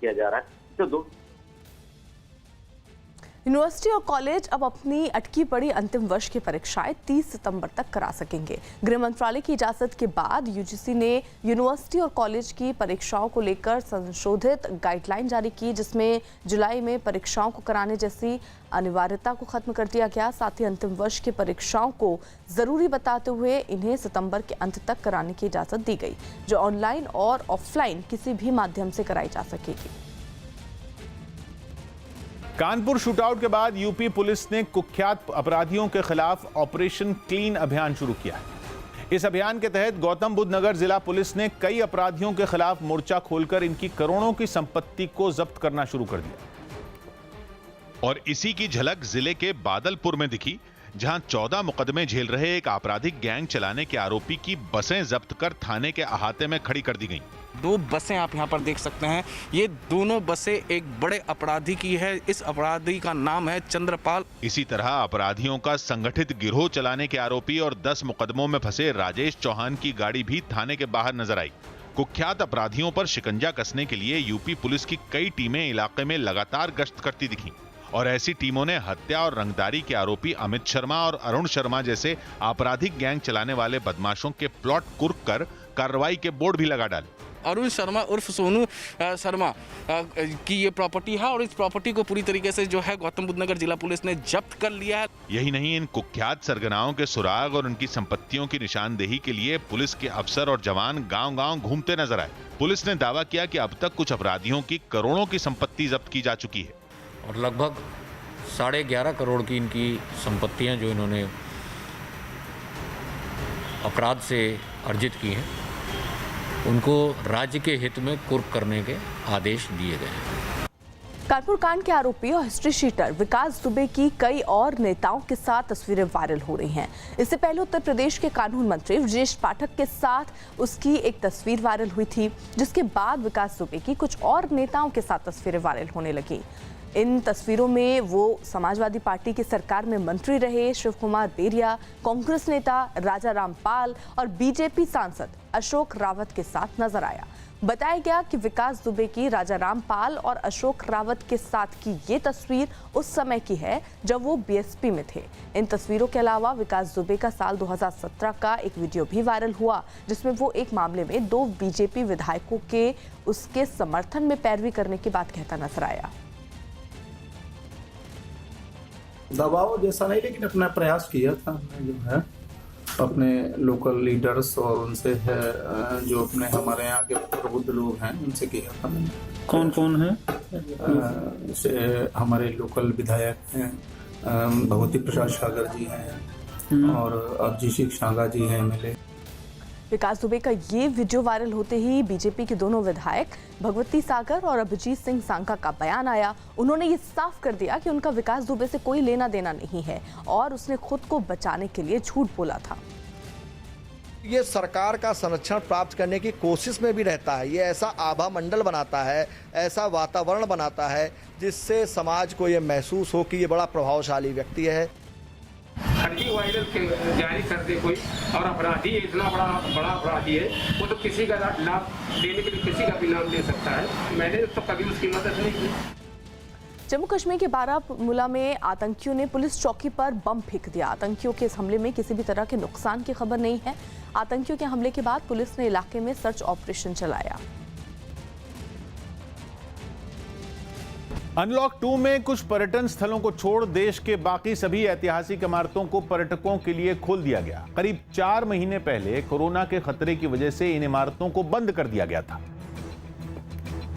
किया जा रहा है। तो दो यूनिवर्सिटी और कॉलेज अब अपनी अटकी पड़ी अंतिम वर्ष की परीक्षाएं 30 सितंबर तक करा सकेंगे। गृह मंत्रालय की इजाजत के बाद यूजीसी ने यूनिवर्सिटी और कॉलेज की परीक्षाओं को लेकर संशोधित गाइडलाइन जारी की, जिसमें जुलाई में परीक्षाओं को कराने जैसी अनिवार्यता को खत्म कर दिया गया। साथ ही अंतिम वर्ष की परीक्षाओं को जरूरी बताते हुए इन्हें सितंबर के अंत तक कराने की इजाजत दी गई, जो ऑनलाइन और ऑफलाइन किसी भी माध्यम से कराई जा सकेगी। कानपुर शूटआउट के बाद यूपी पुलिस ने कुख्यात अपराधियों के खिलाफ ऑपरेशन क्लीन अभियान शुरू किया है। इस अभियान के तहत गौतम बुद्ध नगर जिला पुलिस ने कई अपराधियों के खिलाफ मोर्चा खोलकर इनकी करोड़ों की संपत्ति को जब्त करना शुरू कर दिया। और इसी की झलक जिले के बादलपुर में दिखी, जहां 14 मुकदमे झेल रहे एक आपराधिक गैंग चलाने के आरोपी की बसें जब्त कर थाने के अहाते में खड़ी कर दी गईं। 2 बसें आप यहाँ पर देख सकते हैं। ये दोनों बसें एक बड़े अपराधी की है। इस अपराधी का नाम है चंद्रपाल। इसी तरह अपराधियों का संगठित गिरोह चलाने के आरोपी और 10 मुकदमों में फंसे राजेश चौहान की गाड़ी भी थाने के बाहर नजर आई। कुख्यात अपराधियों पर शिकंजा कसने के लिए यूपी पुलिस की कई टीमें इलाके में लगातार गश्त करती दिखी और ऐसी टीमों ने हत्या और रंगदारी के आरोपी अमित शर्मा और अरुण शर्मा जैसे आपराधिक गैंग चलाने वाले बदमाशों के प्लॉट कुर्क कर कार्रवाई के बोर्ड भी लगा डाले। अरुण शर्मा उर्फ सोनू शर्मा की ये प्रॉपर्टी है और इस प्रॉपर्टी को पूरी तरीके से जो है गौतम बुद्ध नगर जिला पुलिस ने जब्त कर लिया है। यही नहीं, इन कुख्यात सरगनाओं के सुराग और उनकी संपत्तियों की निशानदेही के लिए पुलिस के अफसर और जवान गांव-गांव घूमते नजर आए। पुलिस ने दावा किया कि अब तक कुछ अपराधियों की करोड़ों की संपत्ति जब्त की जा चुकी है और लगभग 11.5 करोड़ की इनकी संपत्तियां जो इन्होंने अपराध से अर्जित की हैं, उनको राज्य के हित में कुर्क करने के आदेश दिए गए हैं। कानपुर कांड के आरोपी और हिस्ट्री शीटर विकास दुबे की कई और नेताओं के साथ तस्वीरें वायरल हो रही हैं। इससे पहले उत्तर प्रदेश के कानून मंत्री ब्रजेश पाठक के साथ उसकी एक तस्वीर वायरल हुई थी, जिसके बाद विकास दुबे की कुछ और नेताओं के साथ तस्वीरें वायरल होने लगी। इन तस्वीरों में वो समाजवादी पार्टी की सरकार में मंत्री रहे शिव कुमार बेरिया, कांग्रेस नेता राजा रामपाल और बीजेपी सांसद अशोक रावत के साथ नजर आया। बताया गया कि विकास दुबे की राजा रामपाल और अशोक रावत के साथ की ये तस्वीर उस समय की है जब वो बीएसपी में थे। इन तस्वीरों के अलावा विकास दुबे का साल 2017 का एक वीडियो भी वायरल हुआ, जिसमें वो एक मामले में 2 बीजेपी विधायकों के उसके समर्थन में पैरवी करने की बात कहता नजर आया। दबाव जैसा नहीं, लेकिन अपना प्रयास किया था हमने, जो है अपने लोकल लीडर्स और उनसे है जो अपने हमारे यहाँ के प्रबुद्ध लोग हैं उनसे किया था मैंने। कौन कौन है? जैसे हमारे लोकल विधायक हैं, भगवती प्रसाद सागर जी हैं और अभिजीत शांगा जी हैं एमएलए। विकास दुबे का ये वीडियो वायरल होते ही बीजेपी के दोनों विधायक भगवती सागर और अभिजीत सिंह सांगा का बयान आया। उन्होंने ये साफ कर दिया कि उनका विकास दुबे से कोई लेना देना नहीं है और उसने खुद को बचाने के लिए झूठ बोला था। ये सरकार का संरक्षण प्राप्त करने की कोशिश में भी रहता है। ये ऐसा आभा मंडल बनाता है, ऐसा वातावरण बनाता है जिससे समाज को ये महसूस हो कि ये बड़ा प्रभावशाली व्यक्ति है। फर्जी वायरल जारी कर दे कोई और अपराधी इतना बड़ा अपराधी है, वो तो किसी का लाभ देने के लिए किसी का भी नाम ले सकता है। मैंने तो कभी उसकी मदद नहीं की। जम्मू कश्मीर के बारामूला में आतंकियों ने पुलिस चौकी पर बम फेंक दिया। आतंकियों के इस हमले में किसी भी तरह के नुकसान की खबर नहीं है। आतंकियों के हमले के बाद पुलिस ने इलाके में सर्च ऑपरेशन चलाया। अनलॉक 2 में कुछ पर्यटन स्थलों को छोड़ देश के बाकी सभी ऐतिहासिक इमारतों को पर्यटकों के लिए खोल दिया गया। करीब 4 महीने पहले कोरोना के खतरे की वजह से इन इमारतों को बंद कर दिया गया था,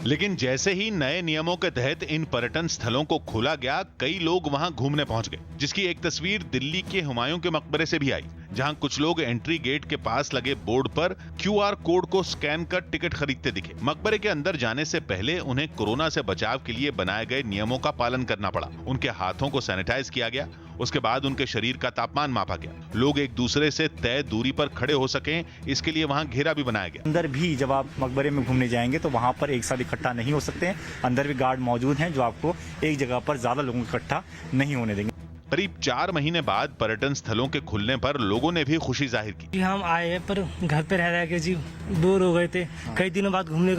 लेकिन जैसे ही नए नियमों के तहत इन पर्यटन स्थलों को खोला गया, कई लोग वहां घूमने पहुंच गए, जिसकी एक तस्वीर दिल्ली के हुमायूं के मकबरे से भी आई, जहां कुछ लोग एंट्री गेट के पास लगे बोर्ड पर क्यूआर कोड को स्कैन कर टिकट खरीदते दिखे। मकबरे के अंदर जाने से पहले उन्हें कोरोना से बचाव के लिए बनाए गए नियमों का पालन करना पड़ा। उनके हाथों को सैनिटाइज किया गया, उसके बाद उनके शरीर का तापमान मापा गया। लोग एक दूसरे से तय दूरी पर खड़े हो सकें, इसके लिए वहां घेरा भी बनाया गया। अंदर भी जब आप मकबरे में घूमने जाएंगे तो वहां पर एक साथ इकट्ठा नहीं हो सकते हैं। अंदर भी गार्ड मौजूद हैं जो आपको एक जगह पर ज्यादा लोगों को इकट्ठा नहीं होने देंगे। करीब 4 महीने बाद पर्यटन स्थलों के खुलने पर लोगों ने भी खुशी जाहिर की। हम आए पर घर पे रह रहे के जी बोर हो गए थे, कई दिनों बाद घूमने